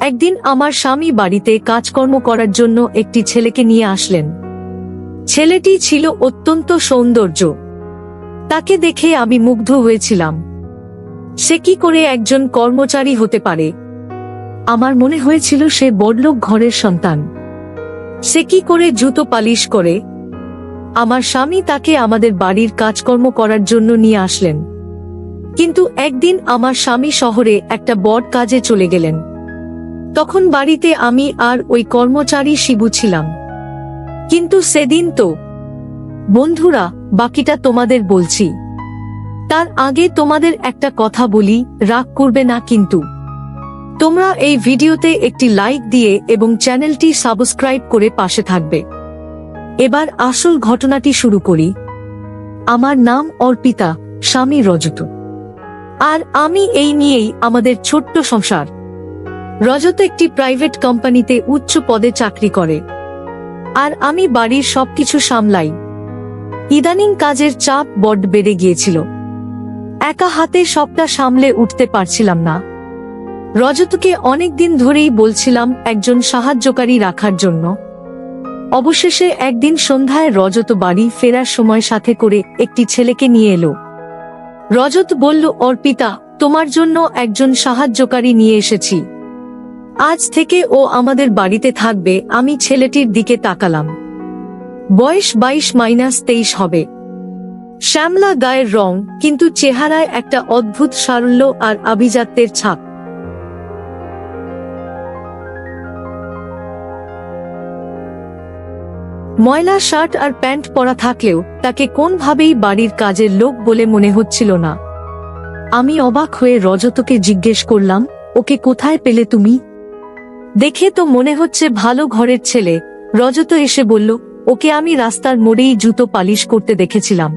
একদিন আমার স্বামী বাড়িতে কাজকর্ম করার জন্য একটি ছেলেকে নিয়ে আসলেন। ছেলেটি ছিল অত্যন্ত সৌন্দর্য। তাকে দেখে আমি মুগ্ধ হয়েছিলাম। সে কি করে একজন কর্মচারী হতে পারে? আমার মনে হয়েছিল সে বড়লোক ঘরের সন্তান। সে কি করে জুতো পালিশ করে? আমার স্বামী তাকে আমাদের বাড়ির কাজকর্ম করার জন্য নিয়ে আসলেন। কিন্তু একদিন আমার স্বামী শহরে একটা বড় কাজে চলে গেলেন। তখন বাড়িতে আমি আর ওই কর্মচারী শিবু ছিলাম। কিন্তু সেদিন তো বন্ধুরা, বাকিটা তোমাদের বলছি। তার আগে তোমাদের একটা কথা বলি, রাগ করবে না কিন্তু। তোমরা এই ভিডিওতে একটি লাইক দিয়ে এবং চ্যানেলটি সাবস্ক্রাইব করে পাশে থাকবে। এবার আসল ঘটনাটি শুরু করি। আমার নাম অর্পিতা, স্বামী রজত। আর আমি এই নিয়েই আমাদের ছোট্ট সংসার। রজত একটি প্রাইভেট কোম্পানিতে উচ্চ পদে চাকরি করে, আর আমি বাড়ির সবকিছু সামলাই। ইদানিং কাজের চাপ বড্ড বেড়ে গিয়েছিল। একা হাতে সবটা সামলে উঠতে পারছিলাম না। রজতকে অনেকদিন ধরেই বলছিলাম একজন সাহায্যকারী রাখার জন্য। অবশেষে একদিন সন্ধ্যায় রজত বাড়ি ফেরার সময় সাথে করে একটি ছেলেকে নিয়ে এলো। রজত বলল, অর্পিতা, তোমার জন্য একজন সাহায্যকারী নিয়ে এসেছি। আজ থেকে ও আমাদের বাড়িতে থাকবে। আমি ছেলেটির দিকে তাকালাম। বয়স 22-23 হবে। শ্যামলা গায়ের রং, কিন্তু চেহারায় একটা অদ্ভুত সারল্য আর আভিজাত্যের ছাপ। ময়লা শার্ট আর প্যান্ট পরা থাকলেও তাকে কোনভাবেই বাড়ির কাজের লোক বলে মনে হচ্ছিল না। আমি অবাক হয়ে রজতকে জিজ্ঞেস করলাম, ওকে কোথায় পেলে তুমি? দেখে তো মনে হচ্ছে ভালো ঘরের ছেলে। রজত এসে বলল, ওকে আমি রাস্তার মোড়েই জুতো পালিশ করতে দেখেছিলাম।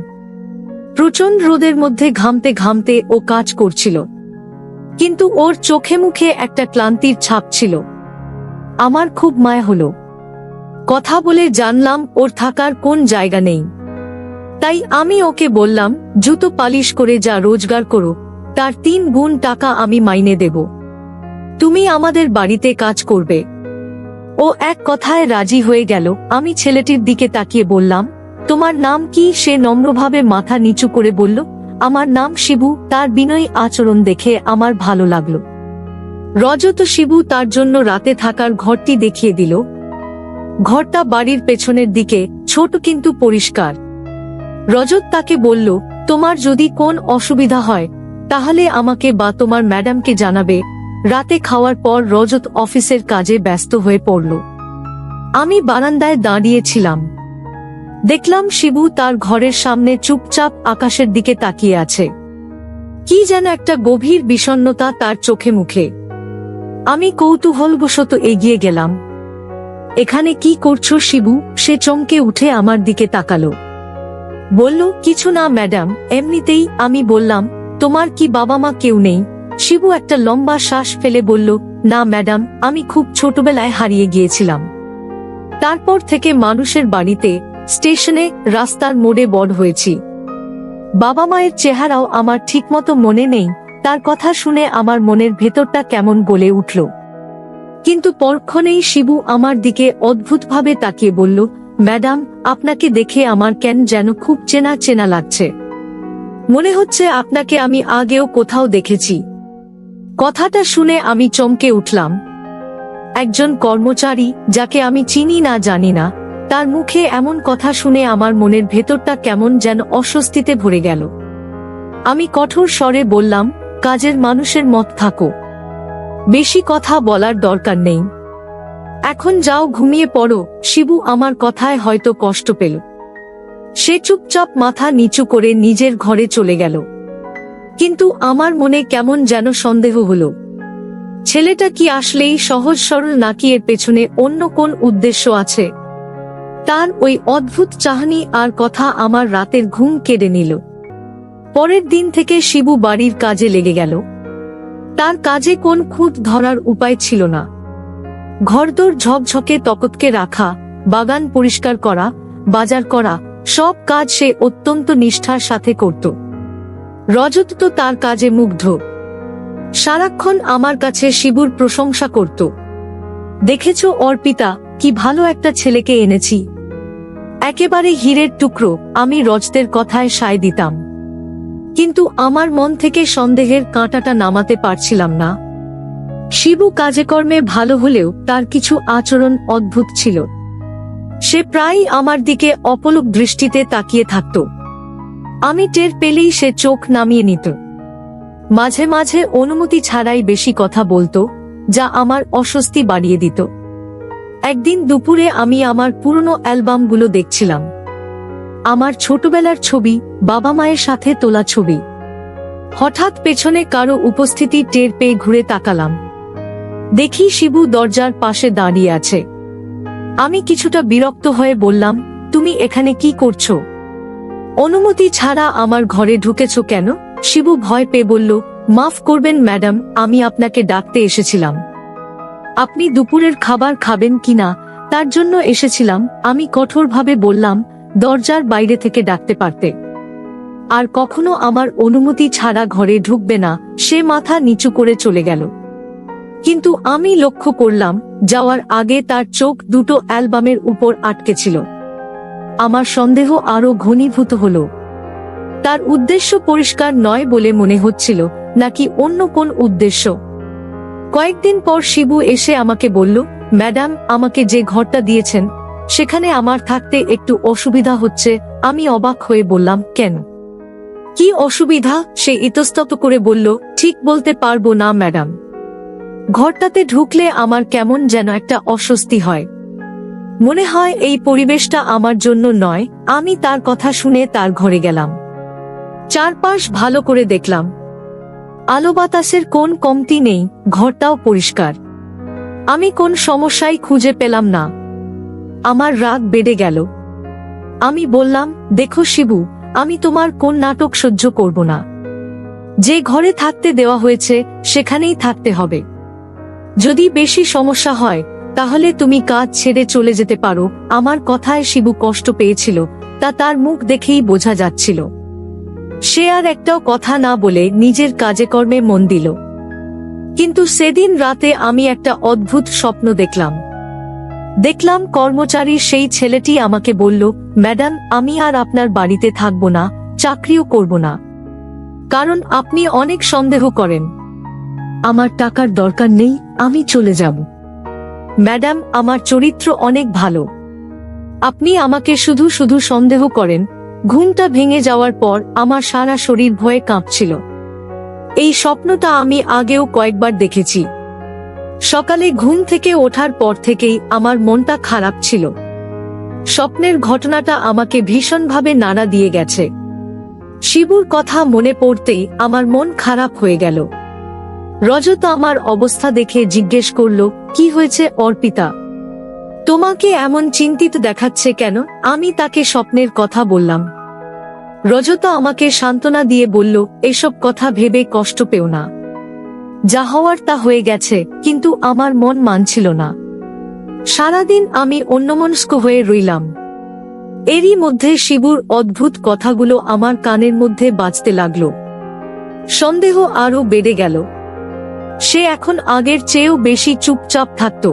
প্রচণ্ড রোদের মধ্যে ঘামতে ঘামতে ও কাজ করছিল, কিন্তু ওর চোখে মুখে একটা ক্লান্তির ছাপ ছিল। আমার খুব মায়া হলো। কথা বলে জানলাম ওর থাকার কোন জায়গা নেই। তাই আমি ওকে বললাম, জুতো পালিশ করে যা রোজগার করো, তার 3 গুণ টাকা আমি মাইনে দেব। তুমি আমাদের বাড়িতে কাজ করবে। ও এক কথায় রাজি হয়ে গেল। আমি ছেলেটির দিকে তাকিয়ে বললাম, তোমার নাম কি? সে নম্রভাবে মাথা নিচু করে বলল, আমার নাম শিবু। তার বিনয়ী আচরণ দেখে আমার ভালো লাগলো। রজত শিবু তার জন্য রাতে থাকার ঘরটি দেখিয়ে দিল। ঘরটা বাড়ির পেছনের দিকে, ছোট কিন্তু পরিষ্কার। রজত তাকে বলল, তোমার যদি কোন অসুবিধা হয় তাহলে আমাকে বা তোমার ম্যাডামকে জানাবে। রাতে খাওয়ার পর রজত অফিসের কাজে ব্যস্ত হয়ে পড়ল। আমি বারান্দায় দাঁড়িয়েছিলাম। দেখলাম শিবু তার ঘরের সামনে চুপচাপ আকাশের দিকে তাকিয়ে আছে। কি যেন একটা গভীর বিষণ্ণতা তার চোখে মুখে। আমি কৌতূহলবশত এগিয়ে গেলাম। এখানে কি করছো শিবু? সে চমকে উঠে আমার দিকে তাকালো। বলল, কিছু না ম্যাডাম, এমনিতেই। আমি বললাম, তোমার কি বাবা মা কেউ নেই? শিবু একটা লম্বা শ্বাস ফেলে বলল, না ম্যাডাম, আমি খুব ছোটবেলায় হারিয়ে গিয়েছিলাম। তারপর থেকে মানুষের বাড়িতে, স্টেশনে, রাস্তার মোড়ে বড় হয়েছি। বাবা মায়ের চেহারাও আমার ঠিকমতো মনে নেই। তার কথা শুনে আমার মনের ভেতরটা কেমন গলে উঠল। কিন্তু পরক্ষণেই শিবু আমার দিকে অদ্ভুতভাবে তাকিয়ে বলল, ম্যাডাম, আপনাকে দেখে আমার কেন যেন খুব চেনা চেনা লাগছে। মনে হচ্ছে আপনাকে আমি আগেও কোথাও দেখেছি। কথাটা শুনে আমি চমকে উঠলাম। একজন কর্মচারী যাকে আমি চিনি না জানি না, তার মুখে এমন কথা শুনে আমার মনের ভেতরটা কেমন যেন অস্বস্তিতে ভরে গেল। আমি কঠোর স্বরে বললাম, কাজের মানুষের মত থাকো। বেশি কথা বলার দরকার নেই। এখন যাও, ঘুমিয়ে পড়ো। শিবু আমার কথায় হয়তো কষ্ট পেল। সে চুপচাপ মাথা নিচু করে নিজের ঘরে চলে গেল। কিন্তু আমার মনে কেমন যেন সন্দেহ হলো। ছেলেটা কি আসলেই সহজ সরল, নাকি এর পেছনে অন্য কোন উদ্দেশ্য আছে? তার ওই অদ্ভুত চাহনি আর কথা আমার রাতের ঘুম কেড়ে নিল। পরের দিন থেকে শিবু বাড়ির কাজে লেগে গেল। তার কাজে কোন খুঁত ধরার উপায় ছিল না। ঘরদোর ঝকঝকে তকতকে রাখা, বাগান পরিষ্কার করা, বাজার করা, সব কাজ সে অত্যন্ত নিষ্ঠার সাথে করত। রজত তো তার কাজে মুগ্ধ। সারাক্ষণ আমার কাছে শিবুর প্রশংসা করত। দেখেছো অর্পিতা, কি ভালো একটা ছেলেকে এনেছি, একেবারে হীরের টুকরো। আমি রজতের কথায় সায় দিতাম, কিন্তু আমার মন থেকে সন্দেহের কাঁটাটা নামাতে পারছিলাম না। শিবু কাজে কর্মে ভালো হলেও তার কিছু আচরণ অদ্ভুত ছিল। সে প্রায়ই আমার দিকে অপলক দৃষ্টিতে তাকিয়ে থাকত। আমি টের পেলেই সে চোখ নামিয়ে নিত। মাঝে মাঝে অনুমতি ছাড়াই বেশি কথা বলতো, যা আমার অস্বস্তি বাড়িয়ে দিত। একদিন দুপুরে আমি আমার পুরনো অ্যালবামগুলো দেখছিলাম। আমার ছোটবেলার ছবি, বাবা মায়ের সাথে তোলা ছবি। হঠাৎ পেছনে কারো উপস্থিতি টের পেয়ে ঘুরে তাকালাম। দেখি শিবু দরজার পাশে দাঁড়িয়ে আছে। আমি কিছুটা বিরক্ত হয়ে বললাম, তুমি এখানে কি করছো? অনুমতি ছাড়া আমার ঘরে ঢুকেছ কেন? শিবু ভয় পেয়ে বলল, মাফ করবেন ম্যাডাম, আমি আপনাকে ডাকতে এসেছিলাম। আপনি দুপুরের খাবার খাবেন কিনা তার জন্য এসেছিলাম। আমি কঠোরভাবে বললাম, দরজার বাইরে থেকে ডাকতে পারতে। আর কখনো আমার অনুমতি ছাড়া ঘরে ঢুকবে না। সে মাথা নিচু করে চলে গেল। কিন্তু আমি লক্ষ্য করলাম, যাওয়ার আগে তার চোখ দুটো অ্যালবামের উপর আটকে ছিল। আমার সন্দেহ আরো ঘনীভূত হল। তার উদ্দেশ্য পরিষ্কার নয় বলে মনে হচ্ছিল, নাকি অন্য কোন উদ্দেশ্য। কয়েকদিন পর শিবু এসে আমাকে বলল, ম্যাডাম, আমাকে যে ঘরটা দিয়েছেন সেখানে আমার থাকতে একটু অসুবিধা হচ্ছে। আমি অবাক হয়ে বললাম, কেন, কি অসুবিধা? সে ইতস্তত করে বলল, ঠিক বলতে পারবো না ম্যাডাম। ঘরটাতে ঢুকলে আমার কেমন যেন একটা অস্বস্তি হয়। মনে হয় এই পরিবেশটা আমার জন্য নয়। আমি তার কথা শুনে তার ঘরে গেলাম। চারপাশ ভালো করে দেখলাম। আলো বাতাসের কোন কমতি নেই, ঘরটাও পরিষ্কার। আমি কোন সমস্যাই খুঁজে পেলাম না। আমার রাগ বেড়ে গেল। আমি বললাম, দেখো শিবু, আমি তোমার কোন নাটক সহ্য করব না। যে ঘরে থাকতে দেওয়া হয়েছে সেখানেই থাকতে হবে। যদি বেশি সমস্যা হয় তাহলে তুমি কাজ ছেড়ে চলে যেতে পারো। আমার কথায় শিবু কষ্ট পেয়েছিল, তা তার মুখ দেখেই বোঝা যাচ্ছিল। সে আর একটাও কথা না বলে নিজের কাজে কর্মে মন দিল। কিন্তু সেদিন রাতে আমি একটা অদ্ভুত স্বপ্ন দেখলাম কর্মচারীর সেই ছেলেটি আমাকে বলল, ম্যাডাম, আমি আর আপনার বাড়িতে থাকব না, চাকরিও করব না, কারণ আপনি অনেক সন্দেহ করেন। আমার টাকার দরকার নেই, আমি চলে যাব। ম্যাডাম, আমার চরিত্র অনেক ভালো। আপনি আমাকে শুধু শুধু সন্দেহ করেন। ঘুমটা ভেঙে যাওয়ার পর আমার সারা শরীর ভয়ে কাঁপছিল। এই স্বপ্নটা আমি আগেও কয়েকবার দেখেছি। সকালে ঘুম থেকে ওঠার পর থেকেই আমার মনটা খারাপ ছিল। স্বপ্নের ঘটনাটা আমাকে ভীষণভাবে নাড়া দিয়ে গেছে। শিবুর কথা মনে পড়তেই আমার মন খারাপ হয়ে গেল। রজত আমার অবস্থা দেখে জিজ্ঞেস করল, কি হয়েছে অর্পিতা? তোমাকে এমন চিন্তিত দেখাচ্ছে কেন? আমি তাকে স্বপ্নের কথা বললাম। রজত আমাকে সান্ত্বনা দিয়ে বলল, এসব কথা ভেবে কষ্ট পেও না। যা হওয়ার তা হয়ে গেছে। কিন্তু আমার মন মানছিল না। সারাদিন আমি অন্যমনস্ক হয়ে রইলাম। এরই মধ্যে শিবুর অদ্ভুত কথাগুলো আমার কানের মধ্যে বাজতে লাগলো। সন্দেহ আরো বেড়ে গেল। সে এখন আগের চেয়েও বেশি চুপচাপ থাকত,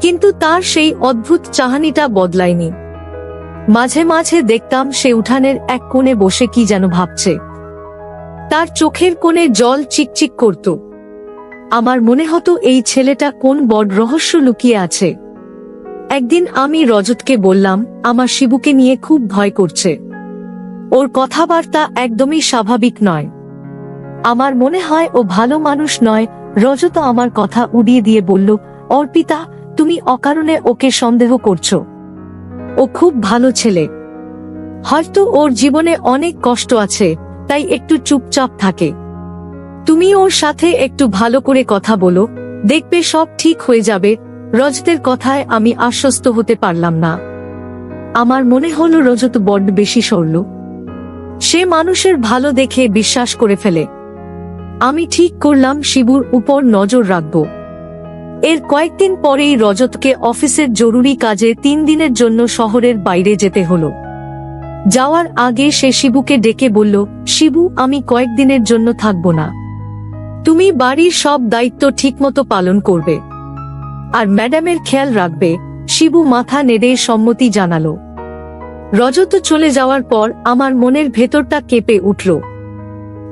কিন্তু তার সেই অদ্ভুত চাহনিটা বদলায়নি। মাঝে মাঝে দেখতাম সে উঠানের এক কোণে বসে কি যেন ভাবছে। তার চোখের কোণে জল চিকচিক করত। আমার মনে হতো এই ছেলেটা কোন বড় রহস্য লুকিয়ে আছে। একদিন আমি রজতকে বললাম, আমার শিবুকে নিয়ে খুব ভয় করছে। ওর কথাবার্তা একদমই স্বাভাবিক নয়। আমার মনে হয় ও ভালো মানুষ নয়। রজত আমার কথা উড়িয়ে দিয়ে বলল, অর্পিতা, তুমি অকারণে ওকে সন্দেহ করছো। ও খুব ভালো ছেলে। হয়তো ওর জীবনে অনেক কষ্ট আছে, তাই একটু চুপচাপ থাকে। তুমি ওর সাথে একটু ভালো করে কথা বলো, দেখবে সব ঠিক হয়ে যাবে। রজতের কথায় আমি আশ্বস্ত হতে পারলাম না। আমার মনে হলো রজত বড্ড বেশি সরল। সে মানুষের ভালো দেখে বিশ্বাস করে ফেলে। আমি ঠিক করলাম শিবুর উপর নজর রাখব। এর কয়েকদিন পরেই রজতকে অফিসের জরুরি কাজে 3 দিনের জন্য শহরের বাইরে যেতে হলো। যাওয়ার আগে সে শিবুকে ডেকে বলল, শিবু, আমি কয়েকদিনের জন্য থাকব না। তুমি বাড়ির সব দায়িত্ব ঠিকমতো পালন করবে আর ম্যাডামের খেয়াল রাখবে। শিবু মাথা নেড়ে সম্মতি জানালো। রজত চলে যাওয়ার পর আমার মনের ভেতরটা কেঁপে উঠল।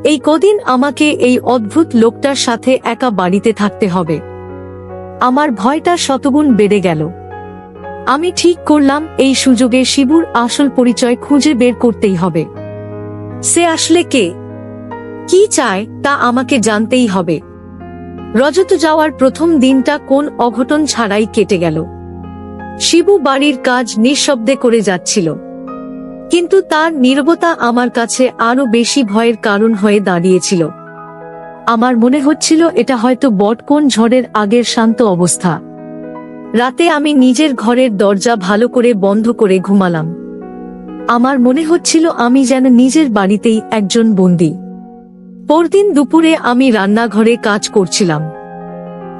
এই কদিন আমাকে এই অদ্ভুত লোকটার সাথে একা বাড়িতে থাকতে হবে। আমার ভয়টা শতগুণ বেড়ে গেল। আমি ঠিক করলাম এই সুযোগে শিবুর আসল পরিচয় খুঁজে বের করতেই হবে। সে আসলে কে, কি চায় তা আমাকে জানতেই হবে। রজত যাওয়ার প্রথম দিনটা কোন অঘটন ছাড়াই কেটে গেল। শিবু বাড়ির কাজ নিঃশব্দে করে যাচ্ছিল, কিন্তু তার নীরবতা আমার কাছে আরো বেশি ভয়ের কারণ হয়ে দাঁড়িয়েছিল। আমার মনে হচ্ছিল এটা হয়তো বটকোন ঝড়ের আগের শান্ত অবস্থা। রাতে আমি নিজের ঘরের দরজা ভালো করে বন্ধ করে ঘুমালাম। আমার মনে হচ্ছিল আমি যেন নিজের বাড়িতেই একজন বন্দী। পরদিন দুপুরে আমি রান্নাঘরে কাজ করছিলাম।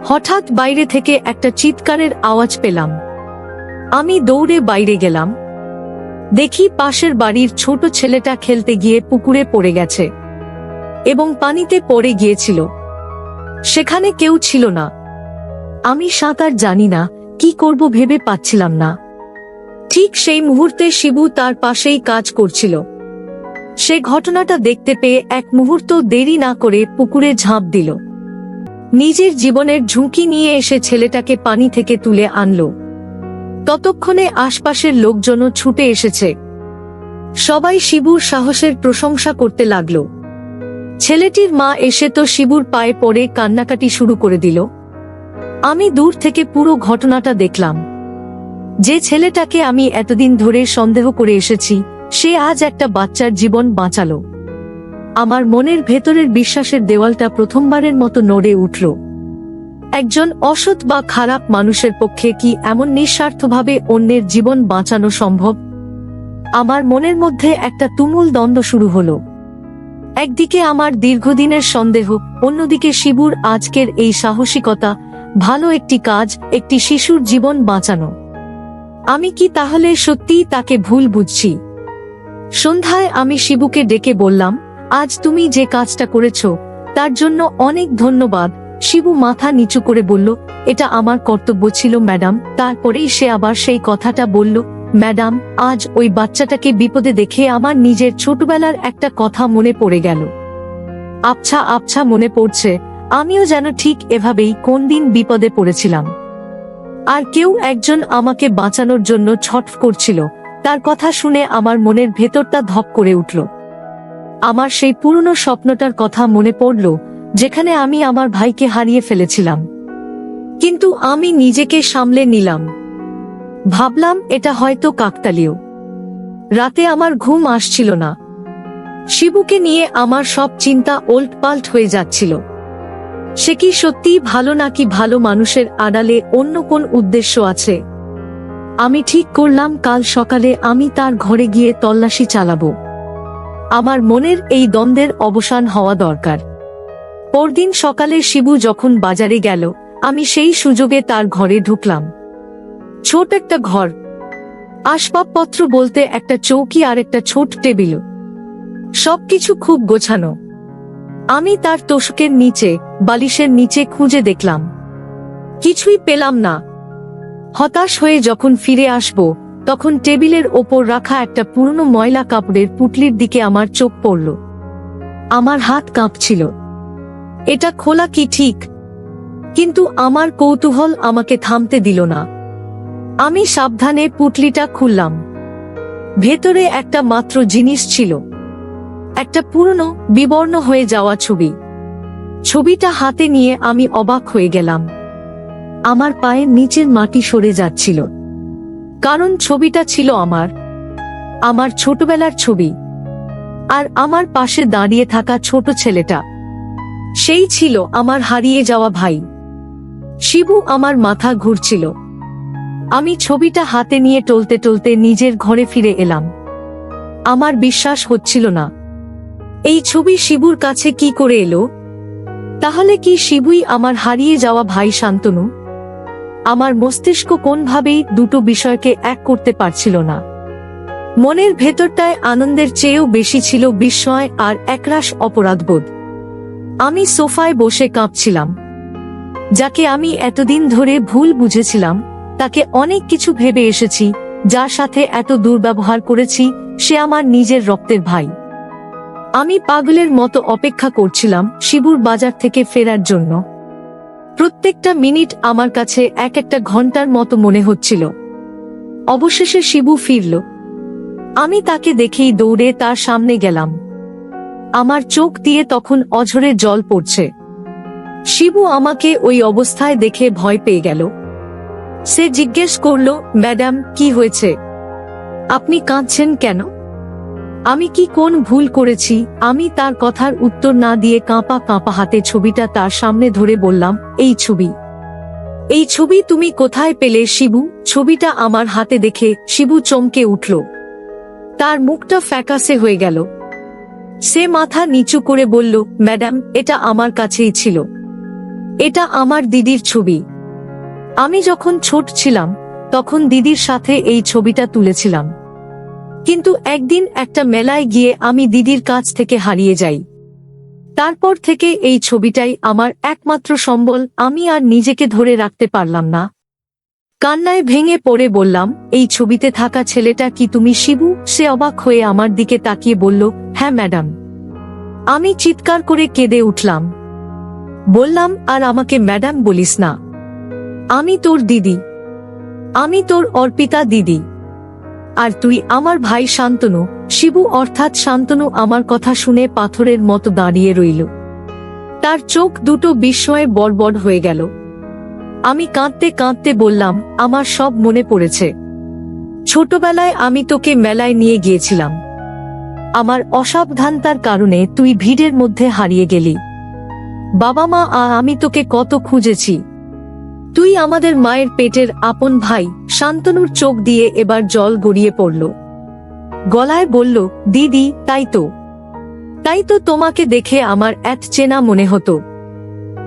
হঠাৎ বাইরে থেকে একটা চিৎকারের আওয়াজ পেলাম। আমি দৌড়ে বাইরে গেলাম। দেখি পাশের বাড়ির ছোট ছেলেটা খেলতে গিয়ে পুকুরে পড়ে গেছে এবং পানিতে পড়ে গিয়েছিল। সেখানে কেউ ছিল না। আমি সাঁতার জানি না, কি করব ভেবে পাচ্ছিলাম না। ঠিক সেই মুহূর্তে শিবু তার পাশেই কাজ করছিল। সে ঘটনাটা দেখতে পেয়ে এক মুহূর্ত দেরি না করে পুকুরে ঝাঁপ দিল। নিজের জীবনের ঝুঁকি নিয়ে এসে ছেলেটাকে পানি থেকে তুলে আনলো। ততক্ষণে আশপাশের লোকজনও ছুটে এসেছে। সবাই শিবুর সাহসের প্রশংসা করতে লাগলো। ছেলেটির মা এসে তো শিবুর পায়ে পড়ে কান্নাকাটি শুরু করে দিল। আমি দূর থেকে পুরো ঘটনাটা দেখলাম। যে ছেলেটাকে আমি এতদিন ধরে সন্দেহ করে এসেছি, সে আজ একটা বাচ্চার জীবন বাঁচালো। আমার মনের ভেতরের বিশ্বাসের দেওয়ালটা প্রথমবারের মতো নড়ে উঠল। একজন অসৎ বা খারাপ মানুষের পক্ষে কি এমন নিঃস্বার্থভাবে অন্যের জীবন বাঁচানো সম্ভব? আমার মনের মধ্যে একটা তুমুল দ্বন্দ্ব শুরু হলো। একদিকে আমার দীর্ঘদিনের সন্দেহ, অন্যদিকে শিবুর আজকের এই সাহসিকতা। ভালো একটি কাজ, একটি শিশুর জীবন বাঁচানো। আমি কি তাহলে সত্যিই তাকে ভুল বুঝছি? সন্ধ্যায় আমি শিবুকে ডেকে বললাম, আজ তুমি যে কাজটা করেছো তার জন্য অনেক ধন্যবাদ। শিবু মাথা নিচু করে বলল, এটা আমার কর্তব্য ছিল ম্যাডাম। তারপরেই সে আবার সেই কথাটা বলল, ম্যাডাম, আজ ওই বাচ্চাটাকে বিপদে দেখে আমার নিজের ছোটবেলার একটা কথা মনে পড়ে গেল। আবছা আবছা মনে পড়ছে, আমিও যেন ঠিক এভাবেই কোন দিন বিপদে পড়েছিলাম, আর কেউ একজন আমাকে বাঁচানোর জন্য ছটফট করছিল। তার কথা শুনে আমার মনের ভেতরটা ধপ করে উঠল। আমার সেই পুরনো স্বপ্নটার কথা মনে পড়ল, যেখানে আমি আমার ভাইকে হারিয়ে ফেলেছিলাম। কিন্তু আমি নিজেকে সামলে নিলাম। ভাবলাম এটা হয়তো কাকতালীয়। রাতে আমার ঘুম আসছিল না। শিবুকে নিয়ে আমার সব চিন্তা ওলটপালট হয়ে যাচ্ছিল। সে কি সত্যিই ভালো, নাকি ভালো মানুষের আড়ালে অন্য কোন উদ্দেশ্য আছে? আমি ঠিক করলাম কাল সকালে আমি তার ঘরে গিয়ে তল্লাশি চালাবো। আমার মনের এই দ্বন্দ্বের অবসান হওয়া দরকার। পরদিন সকালে শিবু যখন বাজারে গেল, আমি সেই সুযোগে তার ঘরে ঢুকলাম। ছোট একটা ঘর, আসবাবপত্র বলতে একটা চৌকি আর একটা ছোট টেবিল, সবকিছু খুব গোছানো। আমি তার তোশকের নিচে, বালিশের নিচে খুঁজে দেখলাম, কিছুই পেলাম না। হতাশ হয়ে যখন ফিরে আসব, তখন টেবিলের ওপর রাখা একটা পুরনো ময়লা কাপড়ের পুটলির দিকে আমার চোখ পড়ল। আমার হাত কাঁপছিল। এটা খোলা কি ঠিক? কিন্তু আমার কৌতূহল আমাকে থামতে দিল না। আমি সাবধানে পুটলিটা খুললাম। ভেতরে একটা মাত্র জিনিস ছিল, একটা পুরনো বিবর্ণ হয়ে যাওয়া ছবি। ছবিটা হাতে নিয়ে আমি অবাক হয়ে গেলাম। আমার পায়ের নিচের মাটি সরে যাচ্ছিল, কারণ ছবিটা ছিল আমার ছোটবেলার ছবি। আর আমার পাশে দাঁড়িয়ে থাকা ছোট ছেলেটা, সেই ছিল আমার হারিয়ে যাওয়া ভাই শিবু। আমার মাথা ঘুরছিল। আমি ছবিটা হাতে নিয়ে টলতে টলতে নিজের ঘরে ফিরে এলাম। আমার বিশ্বাস হচ্ছিল না, এই ছবি শিবুর কাছে কি করে এলো? তাহলে কি শিবুই আমার হারিয়ে যাওয়া ভাই শান্তনু? আমার মস্তিষ্ক কোনভাবেই দুটো বিষয়কে এক করতে পারছিল না। মনের ভেতরটায় আনন্দের চেয়েও বেশি ছিল বিস্ময় আর একরাশ অপরাধবোধ। আমি সোফায় বসে কাঁপছিলাম। যাকে আমি এতদিন ধরে ভুল বুঝেছিলাম, তাকে অনেক কিছু ভেবে এসেছি, যার সাথে এত দুর্ব্যবহার করেছি, সে আমার নিজের রক্তের ভাই। আমি পাগলের মতো অপেক্ষা করছিলাম শিবুর বাজার থেকে ফেরার জন্য। প্রত্যেকটা মিনিট আমার কাছে এক একটা ঘন্টার মতো মনে হচ্ছিল। অবশেষে শিবু ফিরল। আমি তাকে দেখেই দৌড়ে তার সামনে গেলাম। আমার চোখ দিয়ে তখন অঝরে জল পড়ছে। শিবু আমাকে ওই অবস্থায় দেখে ভয় পেয়ে গেল। সে জিজ্ঞেস করল, ম্যাডাম, কি হয়েছে? আপনি কাঁদছেন কেন? আমি কি কোন ভুল করেছি? আমি তার কথার উত্তর না দিয়ে কাঁপা কাঁপা হাতে ছবিটা তার সামনে ধরে বললাম, এই ছবি তুমি কোথায় পেলে শিবু? ছবিটা আমার হাতে দেখে শিবু চমকে উঠল। তার মুখটা ফ্যাকাসে হয়ে গেল। সে মাথা নিচু করে বলল, ম্যাডাম, এটা আমার কাছেই ছিল। এটা আমার দিদির ছবি। আমি যখন ছোট ছিলাম তখন দিদির সাথে এই ছবিটা তুলেছিলাম। কিন্তু একদিন একটা মেলায় গিয়ে আমি দিদির কাছ থেকে হারিয়ে যাই। তারপর থেকে এই ছবিটাই আমার একমাত্র সম্বল। আমি আর নিজেকে ধরে রাখতে পারলাম না। কান্নায় ভেঙে পড়ে বললাম, এই ছবিতে থাকা ছেলেটা কি তুমি শিবু? সে অবাক হয়ে আমার দিকে তাকিয়ে বলল, হ্যাঁ ম্যাডাম। আমি চিৎকার করে কেঁদে উঠলাম। বললাম, আর আমাকে ম্যাডাম বলিস না। আমি তোর দিদি। আমি তোর অর্পিতা দিদি। আর তুই আমার ভাই শান্তনু। শিবু অর্থাৎ শান্তনু আমার কথা শুনে পাথরের মতো দাঁড়িয়ে রইল। তার চোখ দুটো বিস্ময়ে বড়বড় হয়ে গেল। আমি কাঁদতে কাঁদতে বললাম, আমার সব মনে পড়েছে। ছোটবেলায় আমি তোকে মেলায় নিয়ে গিয়েছিলাম। আমার অসাবধানতার কারণে তুই ভিড়ের মধ্যে হারিয়ে গেলি। বাবা মা আমি তোকে কত খুঁজেছি। তুই আমাদের মায়ের পেটের আপন ভাই। শান্তনুর চোখ দিয়ে এবার জল গড়িয়ে পড়ল। গলায় বলল, দিদি, তাই তো তোমাকে দেখে আমার এত চেনা মনে হতো।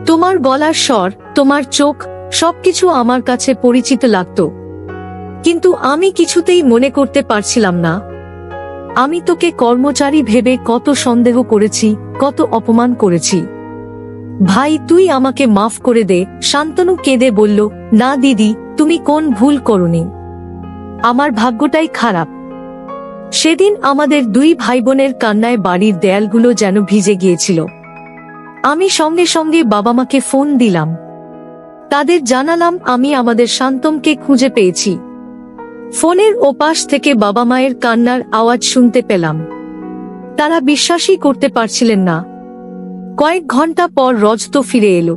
তোমার গলার স্বর, তোমার চোখ, সবকিছু আমার কাছে পরিচিত লাগত। কিন্তু আমি কিছুতেই মনে করতে পারছিলাম না। আমি তোকে কর্মচারী ভেবে কত সন্দেহ করেছি, কত অপমান করেছি। ভাই, তুই আমাকে মাফ করে দে। শান্তনু কেঁদে বলল, না দিদি, তুমি কোন ভুল করনি। আমার ভাগ্যটাই খারাপ। সেদিন আমাদের দুই ভাইবোনের কান্নায় বাড়ির দেয়ালগুলো যেন ভিজে গিয়েছিল। আমি সঙ্গে সঙ্গে বাবা মাকে ফোন দিলাম। তাদের জানালাম আমি আমাদের শান্তমকে খুঁজে পেয়েছি। ফোনের ওপাশ থেকে বাবা মায়ের কান্নার আওয়াজ শুনতে পেলাম। তারা বিশ্বাসই করতে পারছিলেন না। কয়েক ঘন্টা পর রজত ফিরে এলো।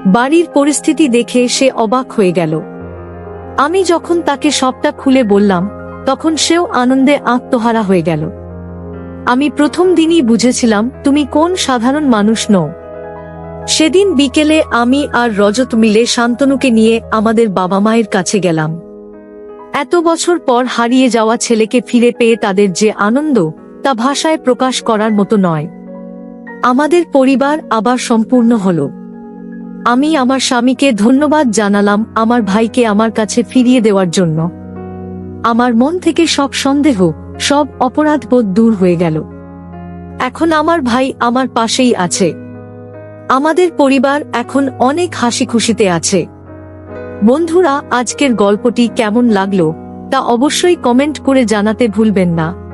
বাড়ির পরিস্থিতি দেখে সে অবাক হয়ে গেল। আমি যখন তাকে সবটা খুলে বললাম, তখন সেও আনন্দে আত্মহারা হয়ে গেল। আমি প্রথম দিনই বুঝেছিলাম তুমি কোন সাধারণ মানুষ নও। সেদিন বিকেলে আমি আর রজত মিলে শান্তনুকে নিয়ে আমাদের বাবা মায়ের কাছে গেলাম। এত বছর পর হারিয়ে যাওয়া ছেলেকে ফিরে পেয়ে তাদের যে আনন্দ, তা ভাষায় প্রকাশ করার মতো নয়। আমাদের পরিবার আবার সম্পূর্ণ হলো। আমি আমার স্বামীকে ধন্যবাদ জানালাম আমার ভাইকে আমার কাছে ফিরিয়ে দেওয়ার জন্য। আমার মন থেকে সব সন্দেহ, সব অপরাধবোধ দূর হয়ে গেল। এখন আমার ভাই আমার পাশেই আছে। আমাদের পরিবার এখন অনেক হাসি খুশিতে আছে। বন্ধুরা, আজকের গল্পটি কেমন লাগলো তা অবশ্যই কমেন্ট করে জানাতে ভুলবেন না।